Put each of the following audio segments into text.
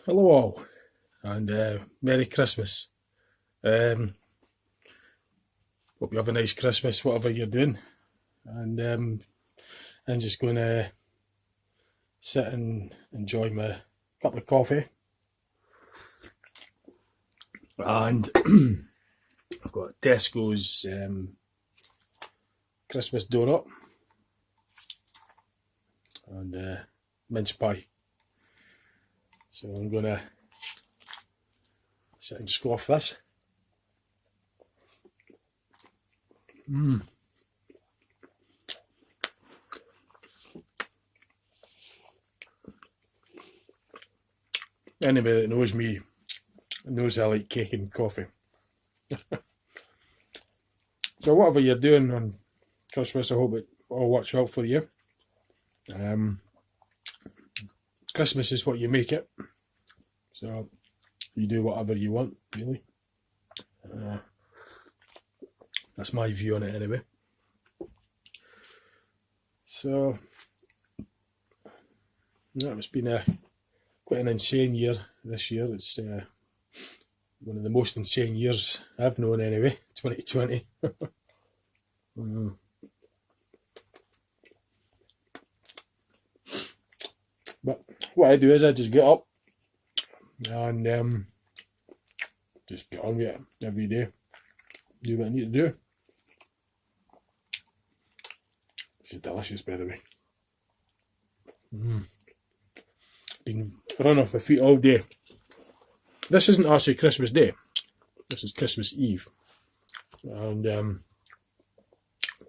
Hello all, and Merry Christmas. Hope you have a nice Christmas, whatever you're doing. And I'm just going to sit and enjoy my cup of coffee. And I've got Tesco's Christmas donut and mince pie. So I'm going to sit and scoff this. Anybody that knows me knows I like cake and coffee. So whatever you're doing on Christmas, I hope it all works well for you. Christmas is what you make it. So you do whatever you want, really. That's my view on it anyway. So yeah, it's been quite an insane year this year. It's one of the most insane years I've known anyway, 2020. But what I do is I just get up and just get on with it every day. Do what I need to do. This is delicious, by the way. Been running off my feet all day. This isn't actually Christmas Day. This is Christmas Eve. And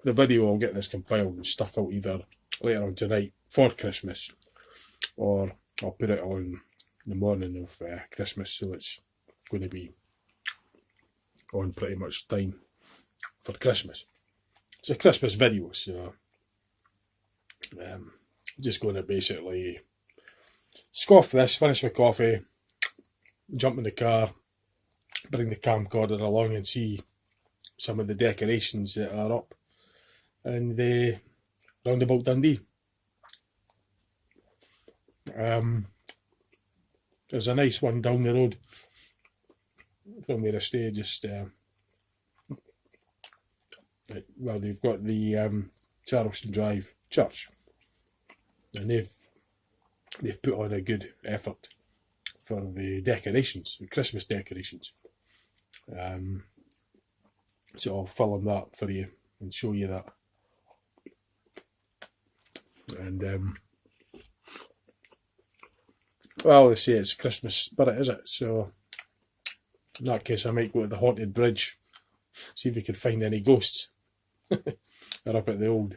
the video will get this compiled and stuck out either later on tonight for Christmas, or I'll put it on the morning of Christmas, so it's going to be on pretty much time for Christmas. It's a Christmas video, so just going to basically scoff this, finish my coffee, jump in the car, bring the camcorder along and see some of the decorations that are up in the roundabout Dundee. There's a nice one down the road from where I stay, just well, they've got the Charleston Drive Church, and they've put on a good effort for the decorations, the Christmas decorations. So I'll film that for you and show you that. And well, they say it's Christmas spirit, is it? So in that case, I might go to the haunted bridge, see if we could find any ghosts. They're up at the old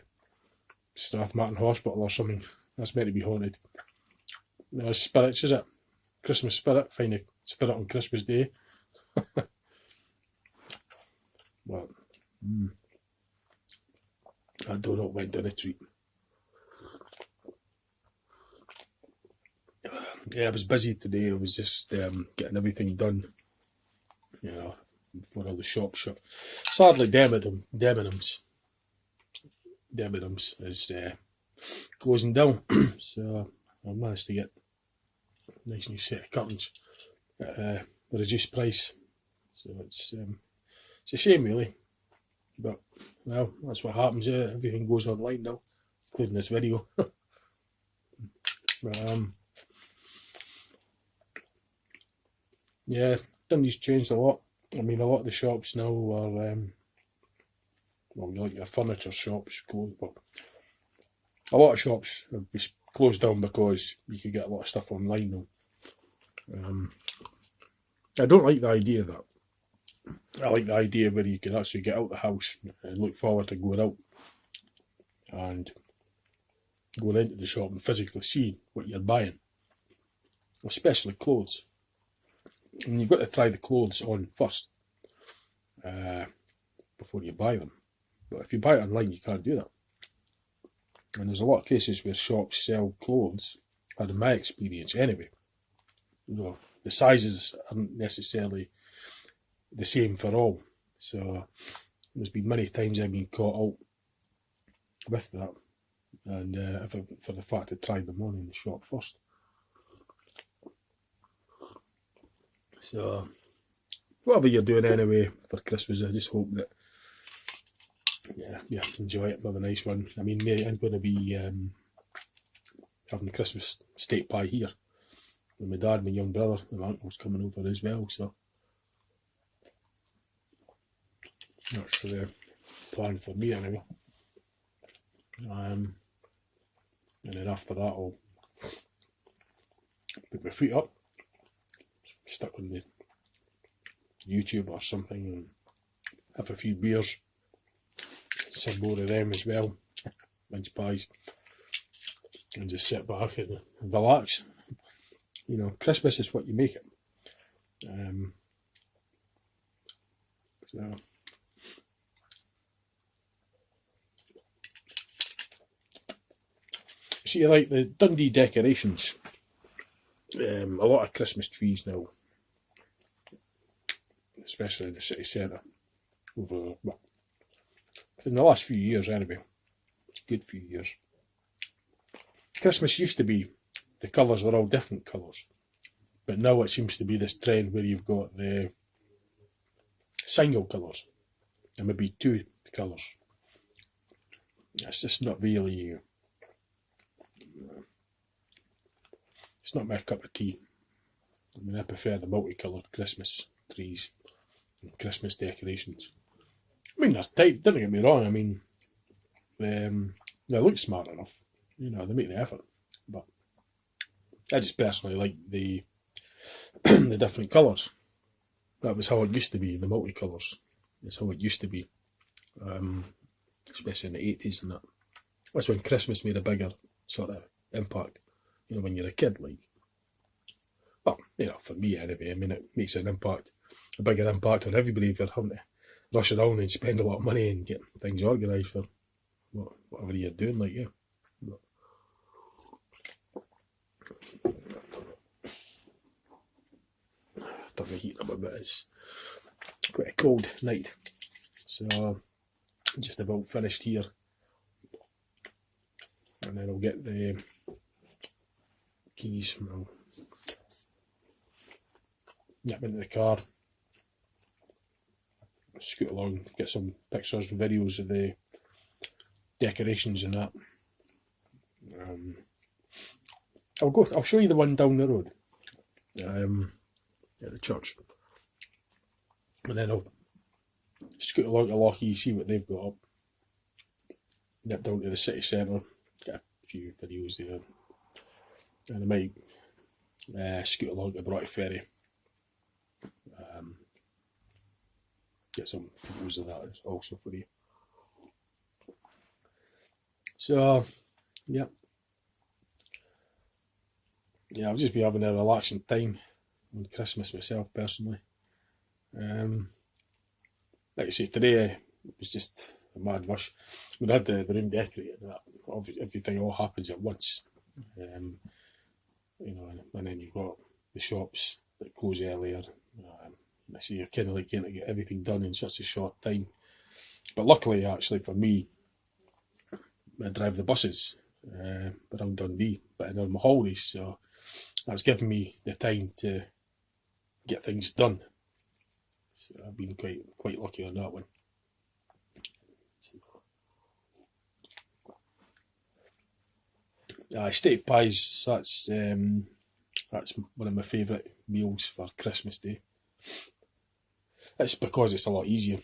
Strathmartin Hospital or something. That's meant to be haunted. No, spirits, is it? Christmas spirit. Find a spirit on Christmas Day. Well, I don't know what went down a treat. Yeah, I was busy today. I was just getting everything done, you know, before all the shops shut. Sadly, Debenhams is closing down. So I managed to get a nice new set of curtains at a reduced price. So it's a shame, really. But well, that's what happens. Everything goes online now, including this video. But yeah, Dundee's changed a lot. I mean, a lot of the shops now are, well, like your furniture shops closed. Well, a lot of shops have closed down because you could get a lot of stuff online now. I don't like the idea of that. I like the idea where you can actually get out the house and look forward to going out and going into the shop and physically see what you're buying, especially clothes. And you've got to try the clothes on first before you buy them. But if you buy it online, you can't do that. And there's a lot of cases where shops sell clothes, and in my experience anyway, you know, the sizes aren't necessarily the same for all. So there's been many times I've been caught out with that, and for the fact I tried them on in the shop first. So, whatever you're doing anyway for Christmas, I just hope that you enjoy it. Have a nice one. I mean, I'm going to be having Christmas steak pie here with my dad, my young brother, and my uncle's coming over as well. So that's the plan for me anyway. And then after that, I'll put my feet up, stick on the YouTube or something, and have a few beers, some more of them as well, mince pies, and just sit back and relax. You know, Christmas is what you make it. So. See, like the Dundee decorations, a lot of Christmas trees now, especially in the city centre, over, well, in the last few years anyway, good few years. Christmas used to be, the colours were all different colours, but now it seems to be this trend where you've got the single colours, and maybe two colours. It's just not really, it's not my cup of tea. I mean, I prefer the multicoloured Christmas trees and Christmas decorations. I mean, they're tight, don't get me wrong. I mean, they look smart enough. You know, they make the effort. But I just personally like the the different colours. That was how it used to be, the multicolours. That's how it used to be. Especially in the 80s and that. That's when Christmas made a bigger sort of impact. You know, when you're a kid, like. Well, you know, for me anyway, I mean, it makes an impact, a bigger impact on everybody if you're having to rush around and spend a lot of money and get things organised for whatever you're doing, like, yeah. But, turn the heat up a bit, it's quite a cold night. So, just about finished here. And then I'll get the keys, I'll nip into the car, scoot along, get some pictures and videos of the decorations and that. I'll show you the one down the road, at the church, and then I'll scoot along to Lochie, see what they've got up, nip down to the city centre, get a few videos there, and I might scoot along to Broughty Ferry, get some photos of that also for you. So, yeah, I'll just be having a relaxing time on Christmas myself personally. Like I say, today it was just a mad rush. I mean, I had the room decorated and that. Everything all happens at once. You know, and then you've got the shops that close earlier. I see you're kind of like getting to get everything done in such a short time. But luckily, actually, for me, I drive the buses around Dundee, but on my holidays, so that's given me the time to get things done. So I've been quite lucky on that one. Steak pies, that's one of my favourite meals for Christmas Day. It's because it's a lot easier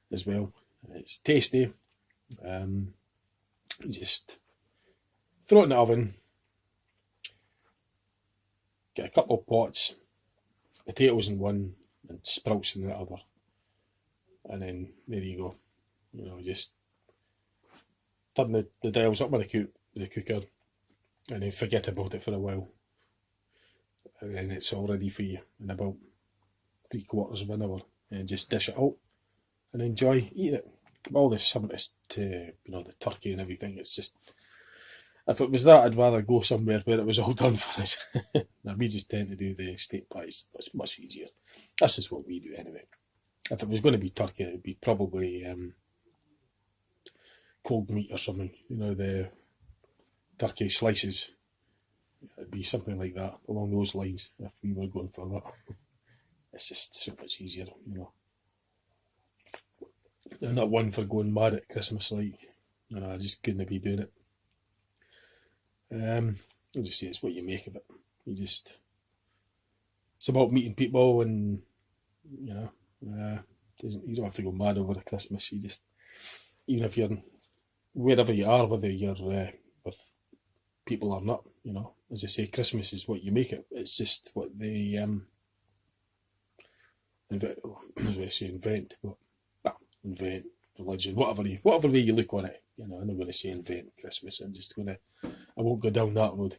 as well. It's tasty. Just throw it in the oven, get a couple of pots, potatoes in one and sprouts in the other, and then there you go. You know, just turn the dials up with the cooker, and then forget about it for a while, and then it's all ready for you in about 3/4 of an hour, and just dish it out and enjoy eating it. All the summariness to, you know, the turkey and everything, it's just, if it was that, I'd rather go somewhere where it was all done for us. Now, we just tend to do the steak pies. It's much easier. That's just what we do anyway. If it was going to be turkey, it would be probably cold meat or something. You know, the turkey slices. It'd be something like that, along those lines, if we were going for that. it's just so much easier, you know. I'm not one for going mad at Christmas, like, you know, I just couldn't be doing it. I'll just say it's what you make of it. It's about meeting people, and you know, you don't have to go mad over the Christmas. You just, even if you're wherever you are, whether you're with people or not, you know, as I say, Christmas is what you make it. It's just what they invent, religion, whatever way you look on it. You know, I'm not going to say invent Christmas. I won't go down that road,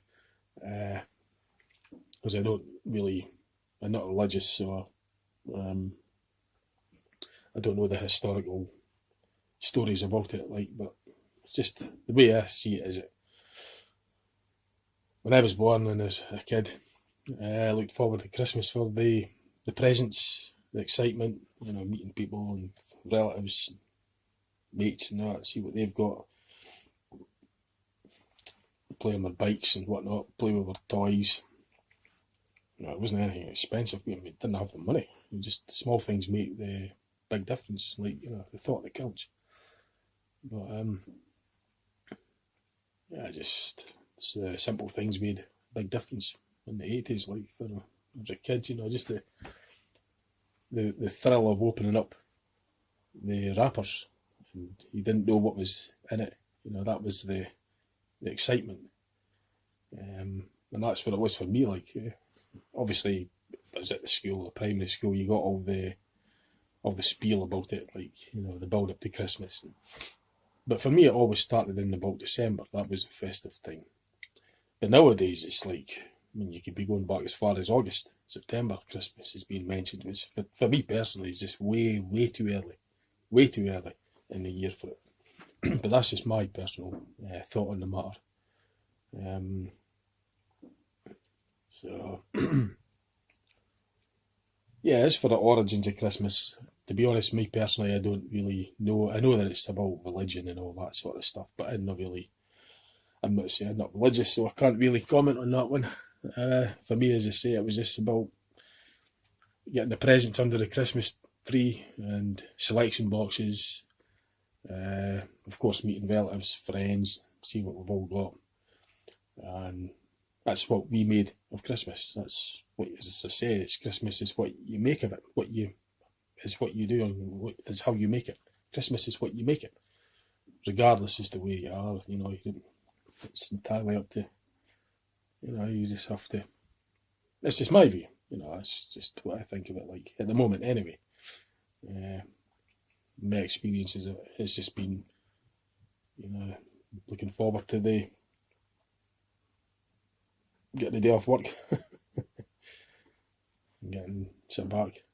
because I'm not religious, so I don't know the historical stories about it, like, but it's just the way I see it. Is it when I was born and as a kid, I looked forward to Christmas for the presents, the excitement, you know, meeting people and relatives, mates and that, see what they've got, play on their bikes and whatnot, play with their toys. You know, it wasn't anything expensive. We didn't have the money. Just the small things make the big difference. Like, you know, the thought that counts. But yeah, it's the simple things made a big difference in the 80s. Like, for as a kid, you know, just the thrill of opening up the wrappers, and you didn't know what was in it. You know, that was the excitement, and that's what it was for me. Like, obviously, I was at the primary school. You got all the spiel about it, like, you know, the build up to Christmas. But for me, it always started in about December. That was the festive time. But nowadays, it's like, I mean, you could be going back as far as August, September. Christmas has been mentioned. It's, for me personally, it's just way too early in the year for it. But that's just my personal thought on the matter. So, yeah, as for the origins of Christmas, to be honest, me personally, I don't really know. I know that it's about religion and all that sort of stuff, but I'm not religious, so I can't really comment on that one. For me, as I say, it was just about getting the presents under the Christmas tree and selection boxes. Of course, meeting relatives, friends, see what we've all got. And that's what we made of Christmas. That's what, as I say, it's Christmas is what you make of it. Is what you do, and is how you make it. Christmas is what you make it, regardless as the way you are. You know, it's entirely up to, you know, you just have to. It's just my view. You know, that's just what I think of it like at the moment. Anyway, my experiences of it has just been, you know, looking forward to getting the day off work, and sit back,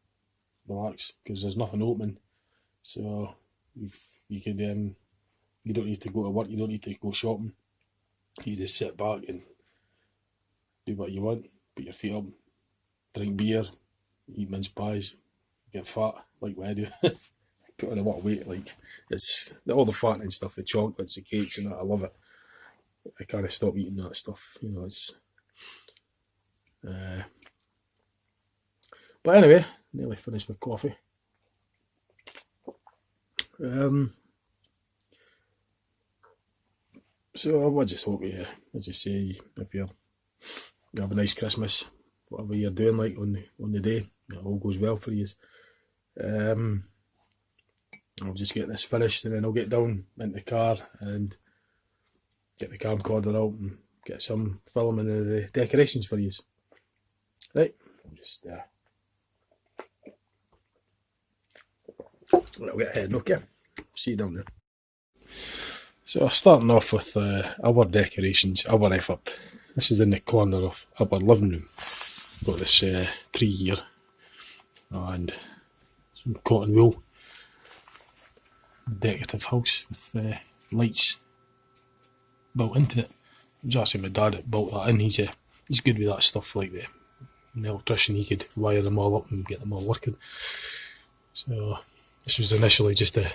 relax, because there's nothing open. So you don't need to go to work, you don't need to go shopping. You just sit back and do what you want, put your feet up, drink beer, eat mince pies, get fat like I do. Put on a lot of weight, like, it's all the fattening stuff, the chocolates, the cakes and that, I love it. I can't stop eating that stuff, you know. It's but anyway, nearly finished my coffee. So I just hope you, as you say, if you have a nice Christmas, whatever you're doing, like on the day, it all goes well for you. I'll just get this finished, and then I'll get down into the car and get the camcorder out and get some filming of the decorations for you. Right, I'll just I'll get ahead, okay? See you down there. So starting off with our decorations, our effort. This is in the corner of our living room. Got this tree here and some cotton wool, decorative house with lights built into it. It was actually my dad that built that in. He's good with that stuff, like the electrician. He could wire them all up and get them all working. So this was initially just a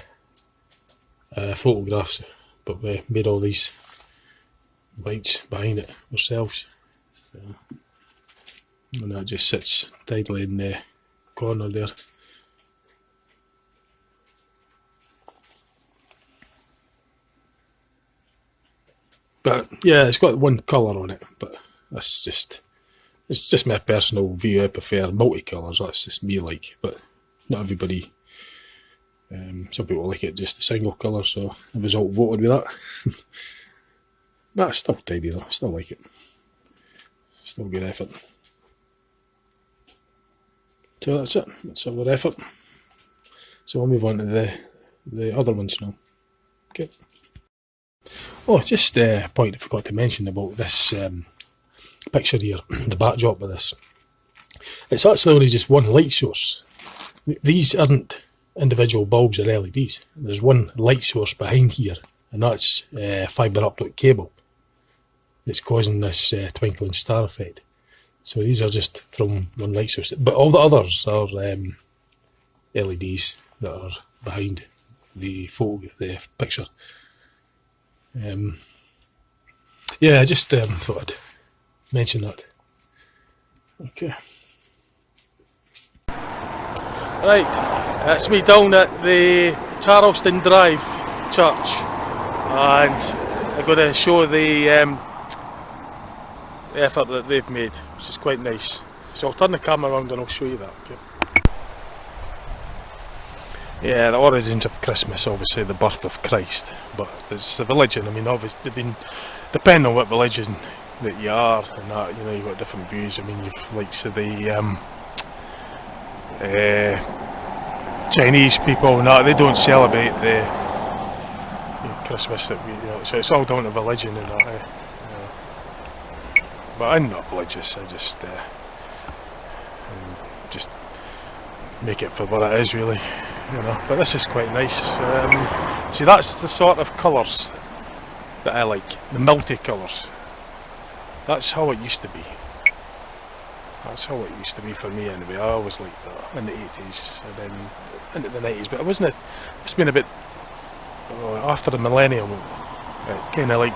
photographs, but we made all these lights behind it ourselves. So, and that just sits tidily in the corner there. But yeah, it's got one colour on it, but it's just my personal view. I prefer multicolours, that's just me like, but not everybody. Some people like it just a single colour, so I was outvoted with that. But it's still tidy though, I still like it. Still good effort. So that's it, that's all our effort. So I'll move on to the other ones now. Okay. Oh, just a point I forgot to mention about this picture here, the backdrop of this. It's actually only just one light source. These aren't individual bulbs or LEDs. There's one light source behind here, and that's fibre optic cable. It's causing this twinkling star effect. So these are just from one light source, but all the others are LEDs that are behind the picture. Yeah, I just thought I'd mention that. Okay. Right, it's me down at the Charleston Drive Church, and I'm going to show the effort that they've made, which is quite nice. So I'll turn the camera around and I'll show you that. Okay. Yeah, the origins of Christmas, obviously the birth of Christ, but it's a religion. I mean, obviously, depending on what religion that you are, and that, you know, you've got different views. I mean, you've like so the Chinese people and that, they don't celebrate the Christmas that we, you know, so it's all down to religion and that. You know. But I'm not religious. I just make it for what it is, really, you know. But this is quite nice. See, that's the sort of colours that I like, the multicolours. That's how it used to be. That's how it used to be for me anyway. I always liked that in the 80s and then into the 90s. But it wasn't. It's been a bit after the millennium. It kind of like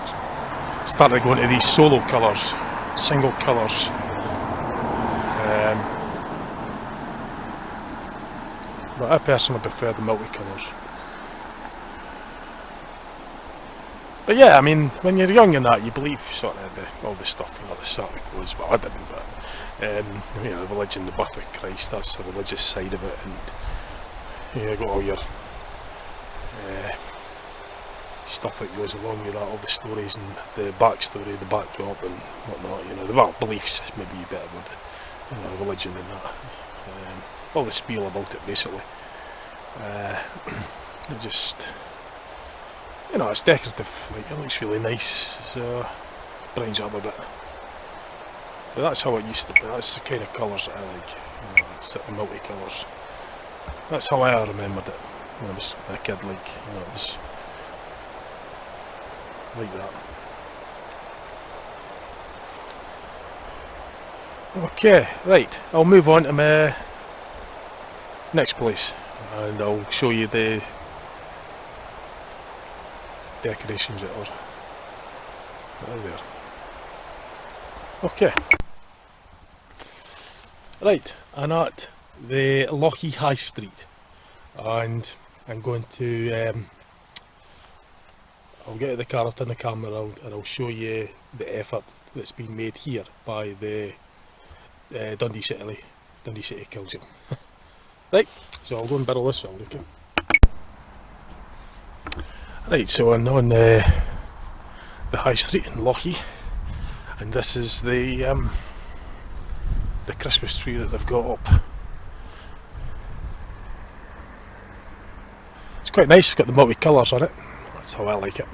started going to these solo colours, single colours. But I personally prefer the multicolours. But yeah, I mean, when you're young and that, you believe sort of all the stuff, you know, the Santa Claus. Well, I didn't, but you know, the religion, the birth of Christ, that's the religious side of it, and you got all your stuff that goes along with that, all the stories and the backstory, the backdrop and whatnot. You know, the beliefs, maybe a bit about it, you know, religion and that. All the spiel about it, basically. It just, you know, it's decorative. Like, it looks really nice, so brightens it up a bit. But that's how it used to be. That's the kind of colours that I like. You know, it's the multicolours. That's how I remembered it when I was a kid. Like, you know, it was like that. Okay, right. I'll move on to my next place, and I'll show you the decorations that are there. Okay. Right, I'm at the Lochie High Street, and I'm going to I'll get the car, turn the camera around, and I'll show you the effort that's been made here by the Dundee City Council. Right, so I'll go and barrel this round, okay? Right, so I'm on the High Street in Lochie, and this is the Christmas tree that they've got up. It's quite nice, it's got the multi-colours on it, that's how I like it.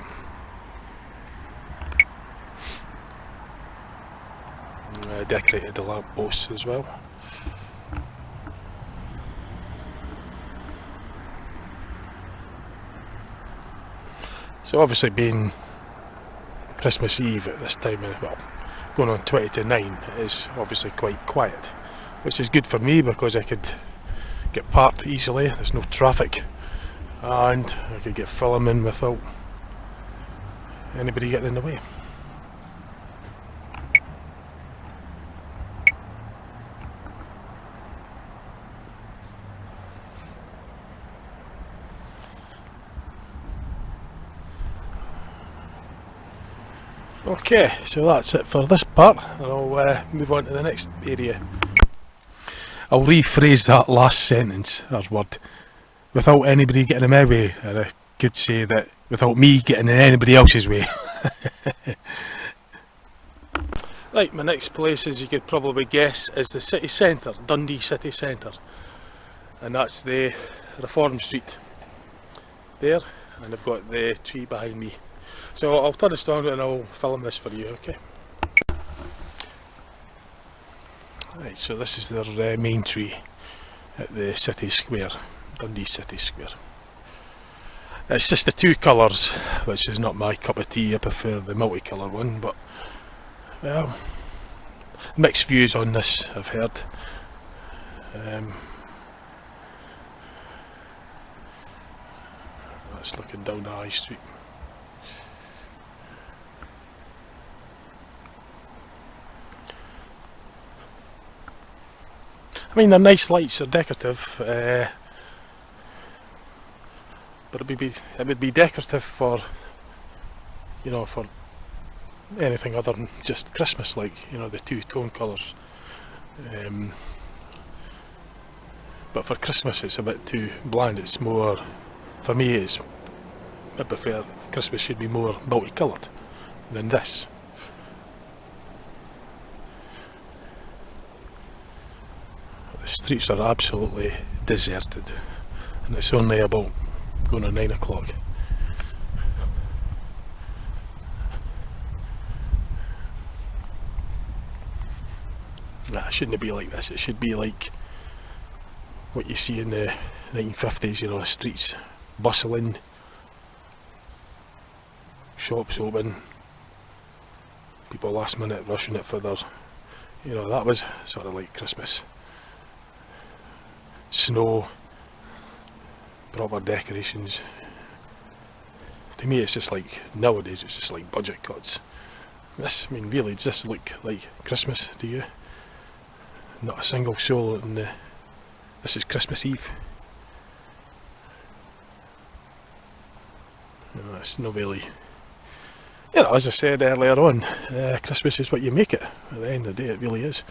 Decorated the lamp posts as well. So obviously being Christmas Eve at this time, well, going on 20 to 9, it is obviously quite quiet, which is good for me because I could get parked easily, there's no traffic, and I could get filming without anybody getting in the way. Okay, so that's it for this part, and I'll move on to the next area. I'll rephrase that last sentence, or word, without anybody getting in my way, and I could say that without me getting in anybody else's way. Right, my next place, as you could probably guess, is the city centre, Dundee City Centre, and that's the Reform Street there, and I've got the tree behind me. So I'll turn this on and I'll film this for you, okay? Right, so this is their main tree at the city square, Dundee City Square. It's just the two colours, which is not my cup of tea. I prefer the multicolour one, but well, mixed views on this, I've heard. That's looking down the high street. I mean, they're nice lights, they're decorative, but it would be decorative for, you know, for anything other than just Christmas, like, you know, the two-tone colours. But for Christmas it's a bit too bland. It's more, for me, I prefer Christmas should be more multicoloured than this. The streets are absolutely deserted, and it's only about going on 9 o'clock. Nah, it shouldn't be like this. It should be like what you see in the 1950s, you know, the streets bustling, shops open, people last minute rushing it for their, you know, that was sort of like Christmas. Snow, proper decorations. To me it's just like, nowadays it's just like budget cuts. This, I mean, really, does this look like Christmas to you? Not a single soul in the... This is Christmas Eve. No, it's not really... You know, as I said earlier on, Christmas is what you make it. At the end of the day, it really is.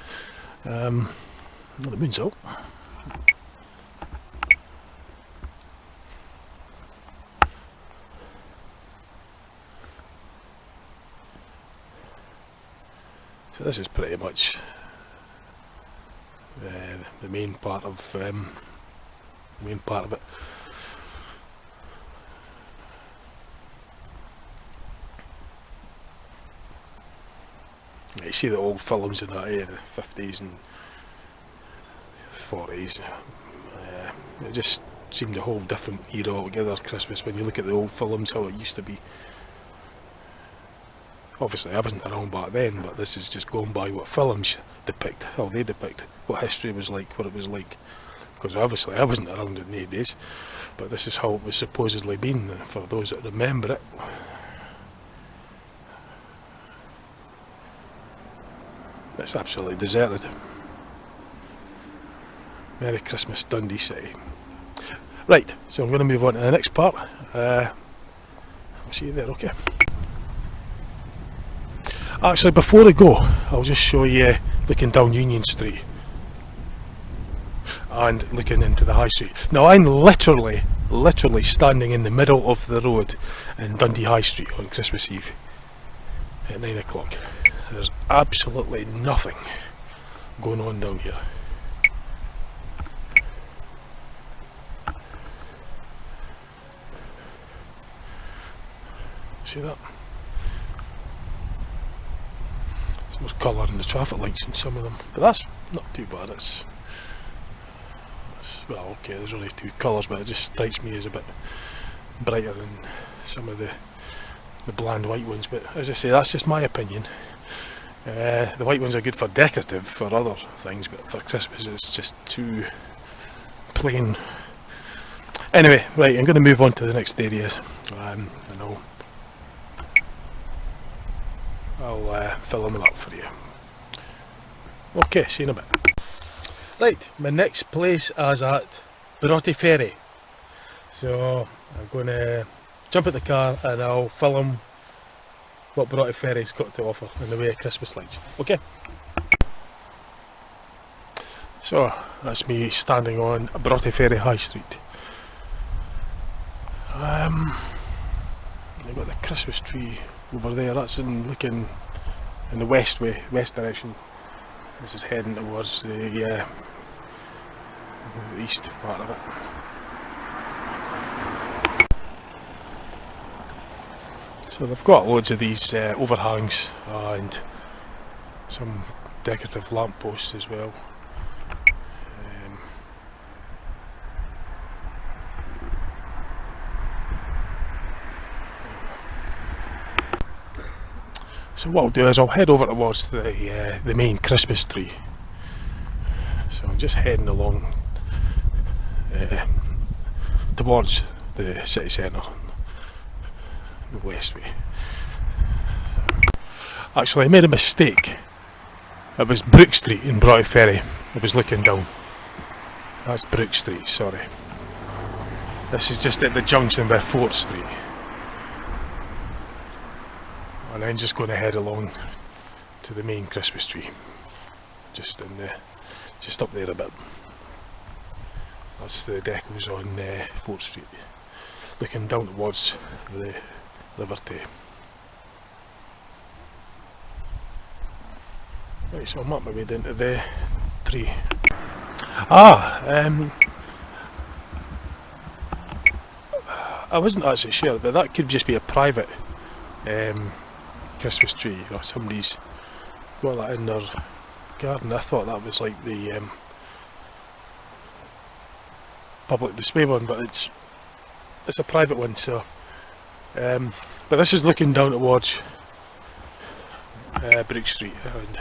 Well, the moon's out. So this is pretty much the main part of it. You see the old films in that area, the 50s and 40s. It just seemed a whole different era altogether, Christmas, when you look at the old films, how it used to be. Obviously I wasn't around back then, but this is just going by what films depict, how they depict what history was like, what it was like. Because obviously I wasn't around in the days, but this is how it was supposedly been for those that remember it. It's absolutely deserted. Merry Christmas, Dundee City. Right, so I'm going to move on to the next part. I'll see you there, okay? Actually, before I go, I'll just show you looking down Union Street and looking into the High Street. Now, I'm literally standing in the middle of the road in Dundee High Street on Christmas Eve at 9 o'clock. There's absolutely nothing going on down here. See that? There's more colour in the traffic lights in some of them, but that's not too bad. It's well, okay, there's only two colours, but it just strikes me as a bit brighter than some of the bland white ones. But as I say, that's just my opinion. The white ones are good for decorative, for other things, but for Christmas it's just too plain. Anyway, right, I'm going to move on to the next area, and I'll film it up for you. Okay, see you in a bit. Right, my next place is at Broughty Ferry. So I'm going to jump at the car and I'll film what Broughty Ferry's got to offer in the way of Christmas lights. Okay. So that's me standing on Broughty Ferry High Street. You've got the Christmas tree over there. That's looking in the west direction. This is heading towards the east part of it. So they've got loads of these overhangs and some decorative lampposts as well. So what I'll do is I'll head over towards the main Christmas tree. So I'm just heading along towards the city centre, the west way. Actually, I made a mistake. It was Brook Street in Broughty Ferry. I was looking down. That's Brook Street, sorry. This is just at the junction with 4th Street. And then just going to head along to the main Christmas tree, just up there a bit. That's the decos on 4th Street, looking down towards the Liberty. Right, so I'm up my way down to the tree. I wasn't actually sure, but that could just be a private Christmas tree, or somebody's got that in their garden. I thought that was like the public display one, but it's a private one. So, but this is looking down towards Brook Street. And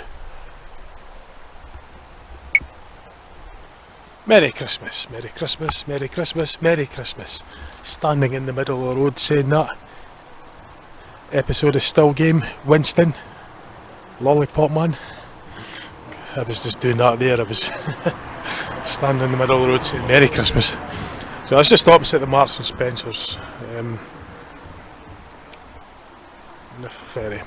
Merry Christmas, Merry Christmas, Merry Christmas, Merry Christmas. Standing in the middle of the road saying that. Episode of Still Game, Winston, Lollipop Man. I was just doing that there. I was standing in the middle of the road saying Merry Christmas. So that's just opposite the Marks and Spencer's in the ferry.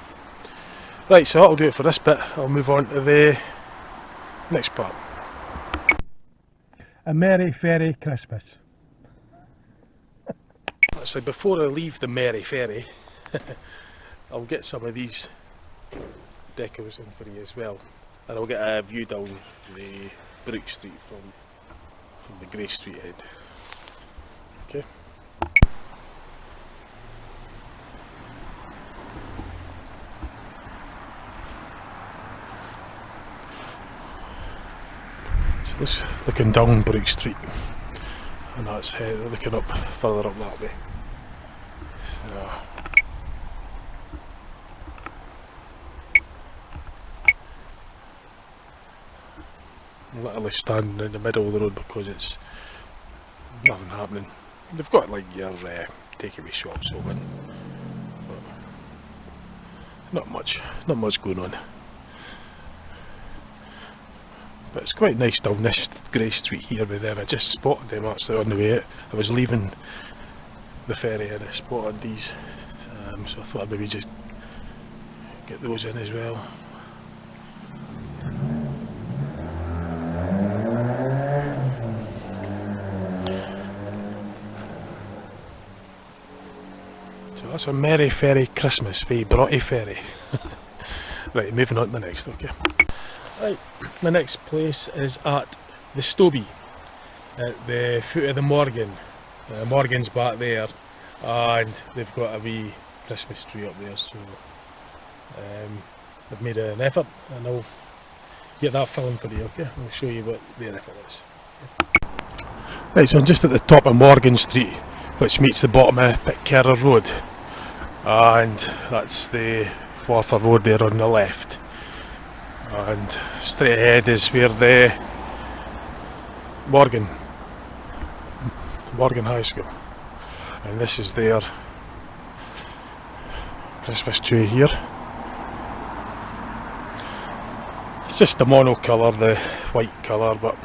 Right, so that'll do it for this bit. I'll move on to the next part. A Merry Ferry Christmas. Actually, before I leave the Merry Ferry, I'll get some of these decos in for you as well, and I'll get a view down the Brook Street from the Grey Street end. Okay. So this looking down Brook Street, and that's looking up further up that way. So. Literally standing in the middle of the road because it's nothing happening. They've got like your takeaway shops open, but not much going on. But it's quite nice down this Grey Street here with them. I just spotted them actually on the way out. I was leaving the ferry and I spotted these, so I thought I'd maybe just get those in as well. That's a Merry Ferry Christmas for Broughty Ferry. Right, moving on to the next, okay. Right, the next place is at the Stobie, at the foot of the Morgan. Morgan's back there, and they've got a wee Christmas tree up there, so they've made an effort, and I'll get that film for you, okay? I'll show you what their effort is. Right, so I'm just at the top of Morgan Street, which meets the bottom of Pitcairn Road. And that's the Forfar Road there on the left, and straight ahead is where the Morgan High School, and this is their Christmas tree here. It's just the mono colour, the white colour, but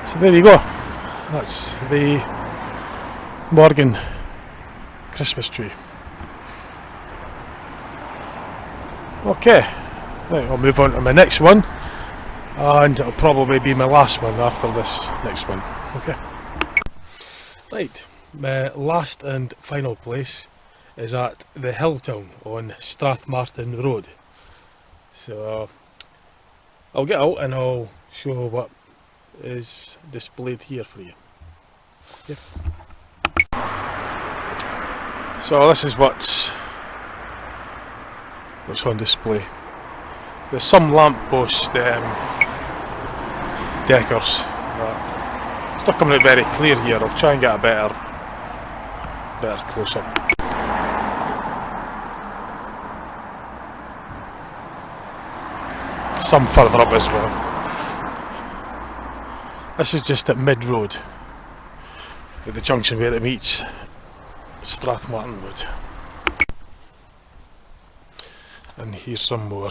So there you go. That's the Morgan Christmas tree. Okay, right, I'll move on to my next one, and it'll probably be my last one after this next one. Okay. Right, my last and final place is at the Hilltown on Strathmartin Road. So I'll get out and I'll show what is displayed here for you. Yep. So this is what's on display. There's some lamppost deckers. It's not coming out very clear here. I'll try and get a better close up. Some further up as well. This is just at Mid Road, at the junction where it meets Strathmartin Road. And here's some more.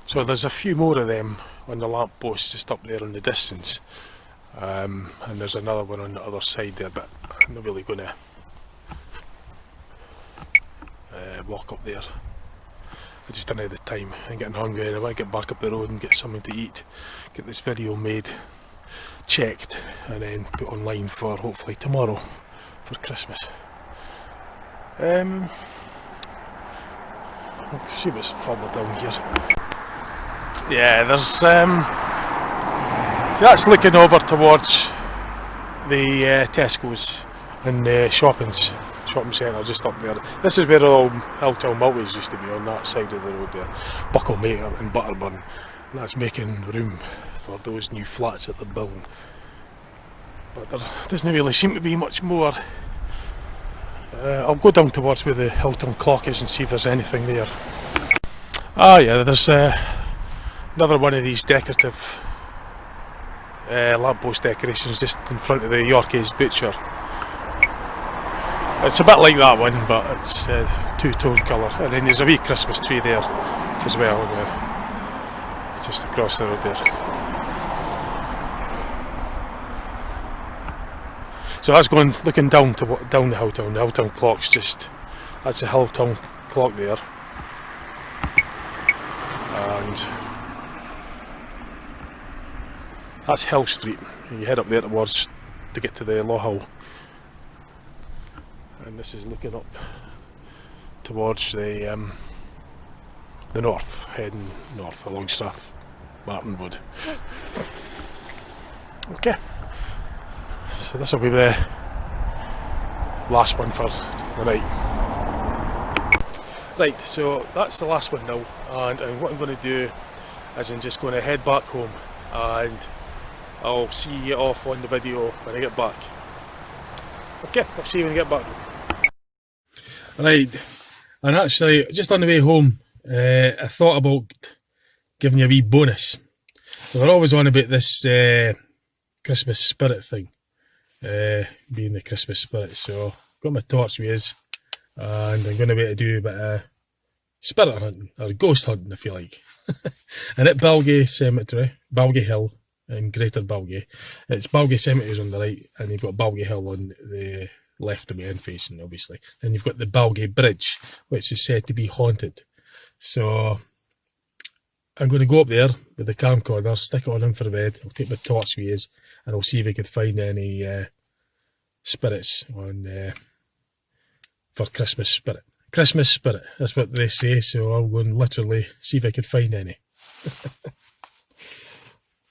So there's a few more of them on the lamppost just up there in the distance, and there's another one on the other side there, but I'm not really going to walk up there. I just didn't have the time. I'm getting hungry and I want to get back up the road and get something to eat, get this video made, checked, and then put online for hopefully tomorrow for Christmas. I'll see what's further down here. Yeah, there's so that's looking over towards the Tesco's and shopping centre just up there. This is where all Hilltown Multis used to be, on that side of the road there. Bucklemaker and Butterburn. And that's making room for those new flats that they're building. But there doesn't really seem to be much more. I'll go down towards where the Hilltown clock is and see if there's anything there. Ah yeah, there's another one of these decorative lamppost decorations just in front of the Yorkie's Butcher. It's a bit like that one, but it's two-tone colour. And then there's a wee Christmas tree there as well, just across the road there. So that's looking down the Hilltown. The Hilltown clock's that's the Hilltown clock there. And that's Hill Street. You head up there towards to get to the Law Hill. And this is looking up towards the north, heading north along Strathmartin Road. Okay, so this will be the last one for the night. Right, so that's the last one now, and what I'm going to do is I'm just going to head back home, and I'll see you off on the video when I get back. Okay, I'll see you when I get back. Right, and actually, just on the way home, I thought about giving you a wee bonus. We're always on about this Christmas spirit thing, being the Christmas spirit. So I've got my torch with us, and I'm going to be able to do a bit of spirit hunting, or ghost hunting if you like. And at Balgie Cemetery, Balgie Hill in Greater Balgie, it's Balgie Cemetery on the right, and you've got Balgie Hill on the left of me, end facing obviously. And you've got the Balgie Bridge, which is said to be haunted. So I'm going to go up there with the camcorder, stick it on infrared, I'll take my torch with us, and I'll see if I can find any spirits on for Christmas spirit. Christmas spirit, that's what they say, so I'll go and literally see if I can find any.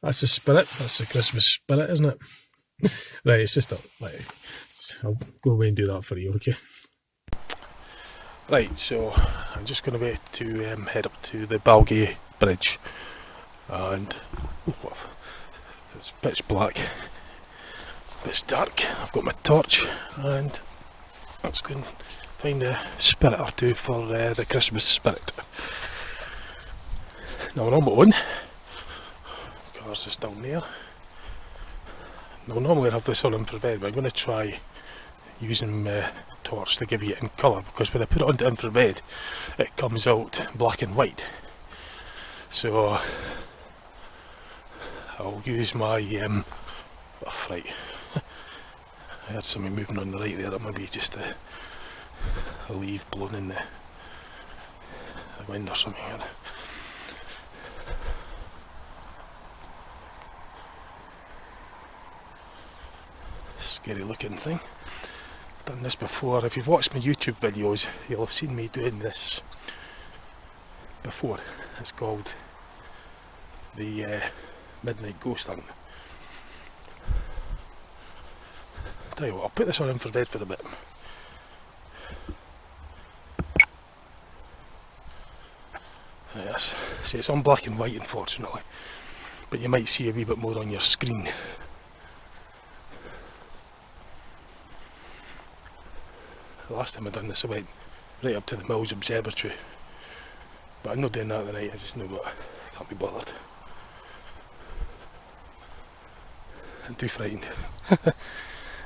That's the spirit, that's the Christmas spirit, isn't it? Right, it's just I'll go away and do that for you, okay? Right, so I'm just going to wait to head up to the Balgie Bridge, and it's pitch black, it's dark. I've got my torch, and let's go and find a spirit or two for the Christmas spirit. Now we're on my own, car's just down there. Now normally I have this on infrared, but I'm going to try using my torch to give you it in colour, because when I put it onto infrared it comes out black and white. So I'll use my oh, right. I heard something moving on the right there. That might be just a leaf blown in the wind or something. Scary looking thing. I've done this before. If you've watched my YouTube videos, you'll have seen me doing this before. It's called the midnight ghost hunt. Tell you what, I'll put this on infrared for a bit. Yes, see, it's on black and white unfortunately, but you might see a wee bit more on your screen. The last time I done this I went right up to the Mills Observatory, but I'm not doing that tonight. I just know what, I can't be bothered. I'm too frightened.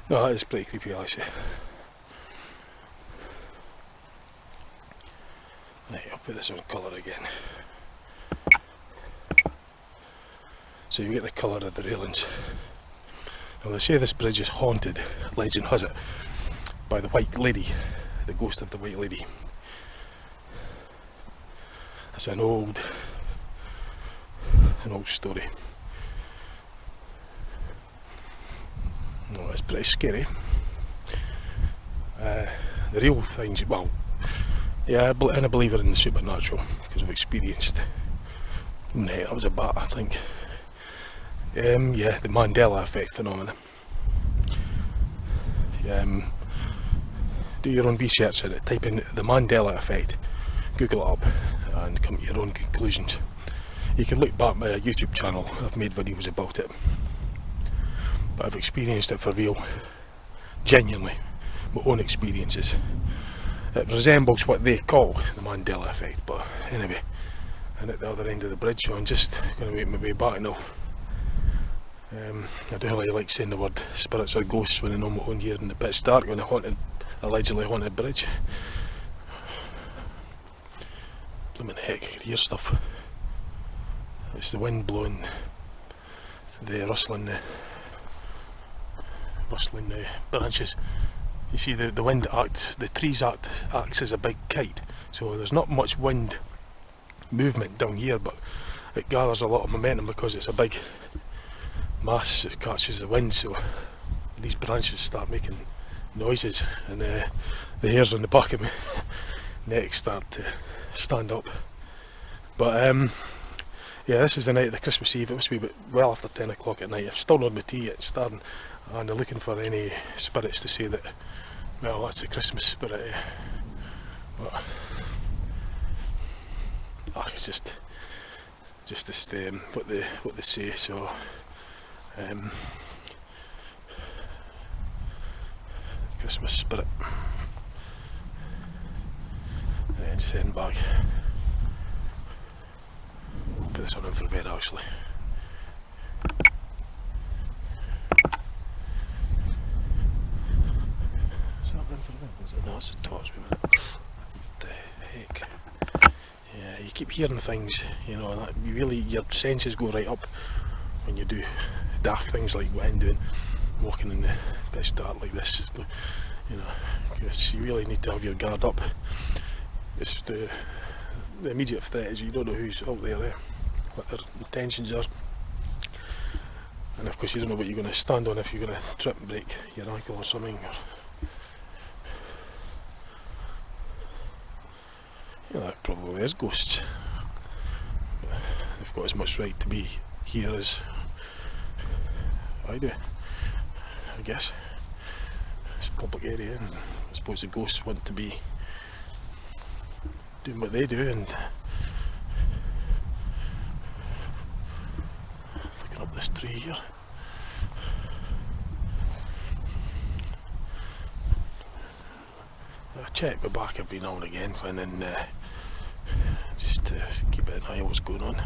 No, that is pretty creepy actually. Right, I'll put this on colour again. So you get the colour of the railings. Now they say this bridge is haunted, legend has it, by the White Lady, the ghost of the White Lady. It's an old story. No, it's pretty scary. The real things, well, yeah, I'm a believer in the supernatural because I've experienced. Nah, that was a bat, I think. Yeah, the Mandela effect phenomenon. Do your own research in it. Type in the Mandela effect, Google it up, and come to your own conclusions. You can look back my YouTube channel. I've made videos about it, but I've experienced it for real, genuinely, my own experiences. It resembles what they call the Mandela effect, but anyway, I'm at the other end of the bridge, so I'm just going to make my way back now. I don't really like saying the word spirits or ghosts when I know my own here in the pitch dark on a allegedly haunted bridge. Blooming heck, I can hear stuff. It's the wind blowing, the rustling branches. You see the wind acts, the trees acts as a big kite, so there's not much wind movement down here, but it gathers a lot of momentum because it's a big mass that catches the wind, so these branches start making noises, and the hairs on the back of my neck start to stand up. But yeah, this was the night of the Christmas Eve. It must be well after 10 o'clock at night. I've still not had my tea yet, starting, and I'm looking for any spirits to say that, well, that's the Christmas spirit. But it's just what they say. So Christmas spirit. And just heading back. Put this on infrared actually. Is that infrared? Is it? No, it's a torch. What the heck? Yeah, you keep hearing things, you know, and that your senses go right up when you do daft things like what I'm doing, walking in the pitch dark like this, you know, because you really need to have your guard up. It's the immediate threat is you don't know who's out there, what their intentions are, and of course you don't know what you're going to stand on if you're going to trip and break your ankle or something. You know, that probably is ghosts. They've got as much right to be here as I do, I guess. It's a public area, and I suppose the ghosts want to be doing what they do, and looking up this tree here. I check my back every now and again, and then just to keep an eye on what's going on.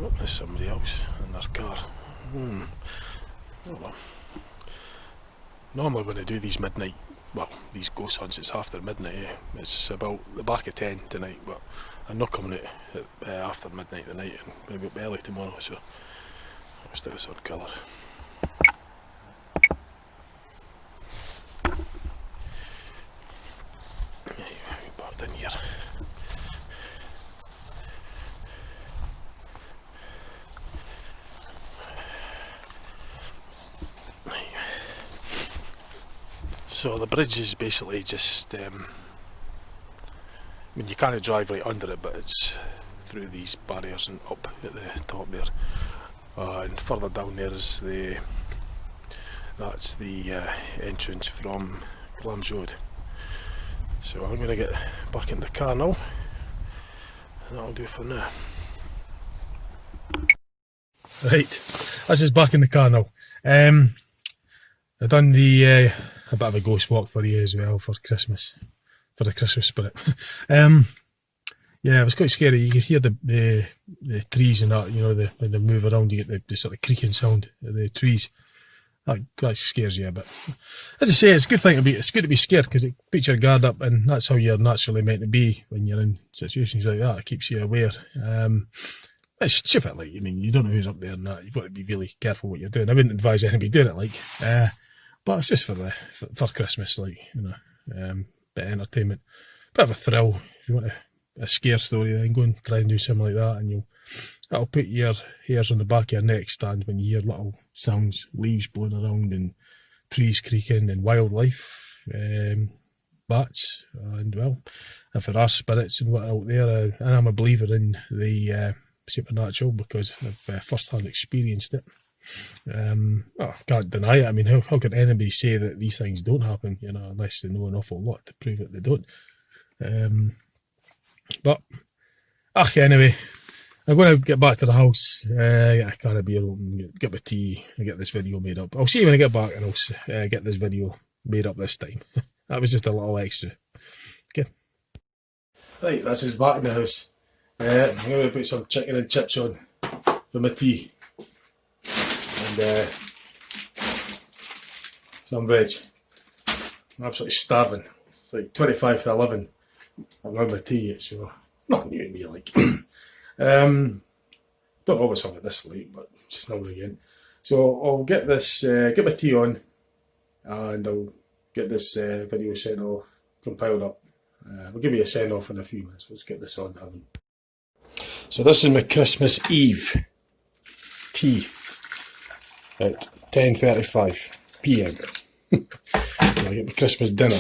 Oh, there's somebody else in their car. Oh well. Normally when I do these midnight well, these ghost hunts, it's after midnight. It's about the back of 10 tonight, but I'm not coming out after midnight tonight, and maybe up early tomorrow, so I'll stick this on colour. Right, back in here. So the bridge is basically just, I mean, you can't drive right under it, but it's through these barriers and up at the top there. And further down there is that's the entrance from Glams Road. So I'm going to get back in the car now, and that'll do for now. Right, this is back in the car now. I've done a bit of a ghost walk for you as well for Christmas, for the Christmas spirit. Yeah, it was quite scary. You could hear the trees and that, you know, when they move around, you get the sort of creaking sound of the trees. That scares you a bit. As I say, it's a good thing it's good to be scared, because it puts your guard up, and that's how you're naturally meant to be when you're in situations like that. It keeps you aware. It's stupid, like, I mean, you don't know who's up there and that. You've got to be really careful what you're doing. I wouldn't advise anybody doing it, like, but it's just for Christmas, like, you know, bit of entertainment, bit of a thrill. If you want a scare story, then go and try and do something like that, and that'll put your hairs on the back of your neck stand when you hear little sounds, leaves blowing around and trees creaking and wildlife, bats, and well, if there are spirits and what out there, and I'm a believer in the supernatural because I've first-hand experienced it. I can't deny it. I mean, how can anybody say that these things don't happen, you know, unless they know an awful lot to prove that they don't. But anyway, I'm going to get back to the house, get a can of beer open, get my tea, and get this video made up. I'll see you when I get back, and I'll get this video made up this time. That was just a little extra. Okay. Right, this is back in the house. I'm going to put some chicken and chips on for my tea. And some veg. I'm absolutely starving. It's like 25 to 11. I'm on my tea, so not new to me, like. Don't always have it this late, but just now and again. So I'll get this, get my tea on, and I'll get this video sent off, compiled up. I'll give you a send off in a few minutes. Let's get this on having. So this is my Christmas Eve tea at 10:35 PM. I get my Christmas dinner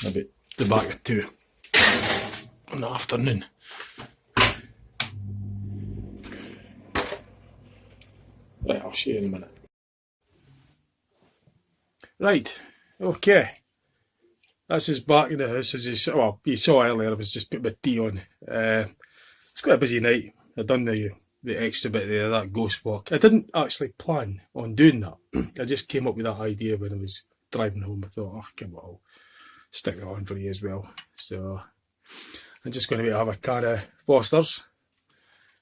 about the back of 2 in the afternoon. Right, I'll see you in a minute. Right, okay. This is back in the house. As you saw earlier, I was just putting my tea on. It's quite a busy night. I've done the extra bit there, that ghost walk. I didn't actually plan on doing that. I just came up with that idea when I was driving home. I thought, come on, I'll stick that on for you as well. So I'm just going to have a can of Foster's.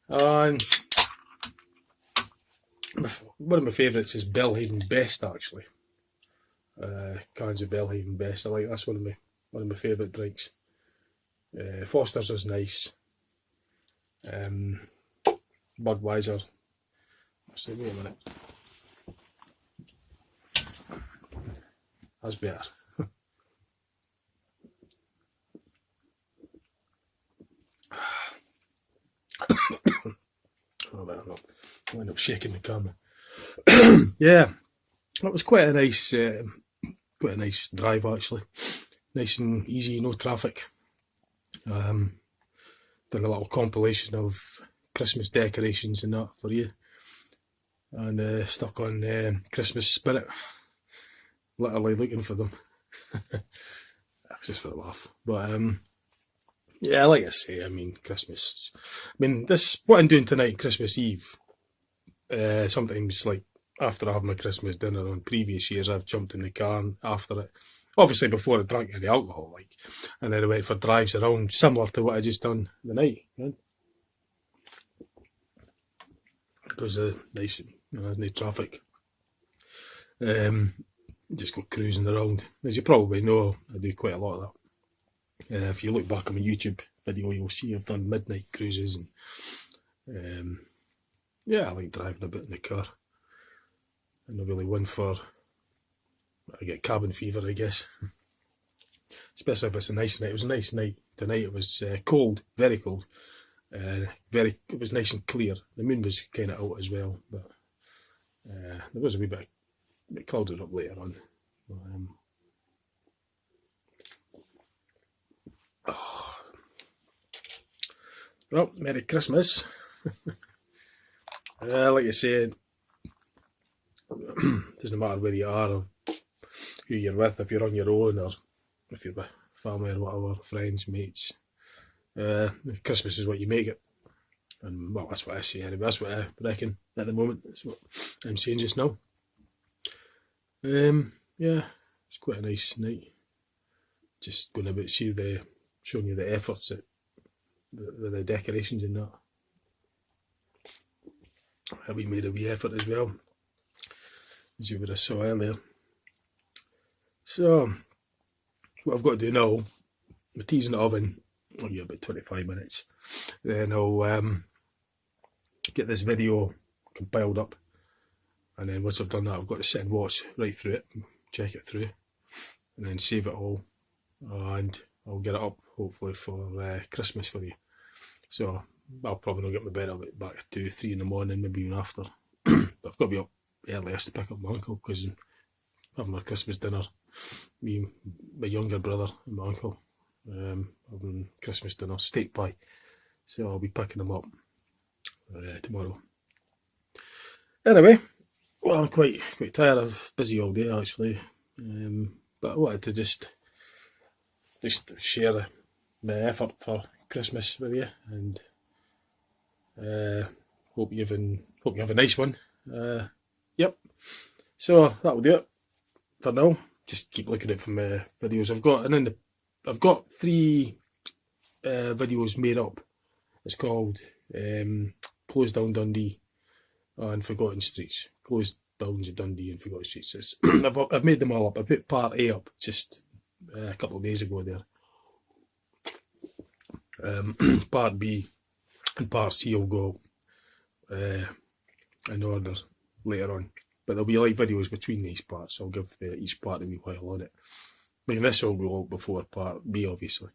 And one of my favourites is Belhaven Best, actually. Cans of Belhaven Best. I like that's one of my favourite drinks. Foster's is nice. Budweiser. Actually, wait a minute. That's better. Oh, better not. I'll end up shaking the camera. Yeah, that was quite a nice drive, actually. Nice and easy, no traffic. Done a little compilation of Christmas decorations and that for you, and stuck on Christmas spirit. Literally looking for them. That's just for the laugh, but yeah, like I say, I mean, Christmas. I mean, what I'm doing tonight, Christmas Eve. Sometimes, like, after I have my Christmas dinner on previous years, I've jumped in the car after it. Obviously, before I drank any alcohol, like, and then I went for drives around, similar to what I just done the night. You know? Because nice, no traffic. just go cruising around. As you probably know, I do quite a lot of that. If you look back on my YouTube video, you'll see I've done midnight cruises, and yeah, I like driving a bit in the car. I'm not really one for, I get cabin fever, I guess. Especially if it's a nice night. It was a nice night tonight. It was cold, very cold. It was nice and clear. The moon was kind of out as well, but there was a wee bit clouded up later on. Well, Merry Christmas. Like I said, doesn't matter where you are or who you're with, if you're on your own or if you're with family or whatever, friends, mates. Christmas is what you make it. And well, that's what I say anyway. That's what I reckon at the moment. That's what I'm saying just now. Yeah, it's quite a nice night. Just going about showing you the efforts at the decorations and that. We made a wee effort as well, as you would have saw earlier. So, what I've got to do now, my tea's in the oven, about 25 minutes. Then I'll get this video compiled up. And then once I've done that, I've got to sit and watch right through it, check it through, and then save it all. And I'll get it up, hopefully, for Christmas for you. So, I'll probably not get my bed up back at 2, 3 in the morning, maybe even after. But I've got to be up earliest to pick up my uncle, because I'm having our Christmas dinner. Me, my younger brother and my uncle, having Christmas dinner, steak pie. So I'll be picking them up tomorrow. Anyway, well, I'm quite tired. I'm busy all day actually, but I wanted to just share my effort for Christmas with you, and hope you have a nice one. Yep. So that'll do it for now. Just keep looking out for my videos I've got 3 videos made up. It's called Closed Down Dundee and Forgotten Streets. Closed Downs of Dundee and Forgotten Streets. I've made them all up. I put part A up just a couple of days ago there. Part B and part C will go in order later on. But there'll be like videos between these parts. I'll give each part a wee while on it. I mean, this will go out before part B, obviously.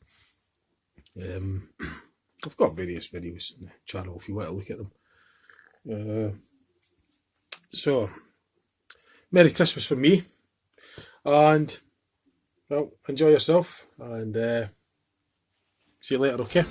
I've got various videos on the channel if you want to look at them. So, Merry Christmas from me. And, well, enjoy yourself. And see you later, okay?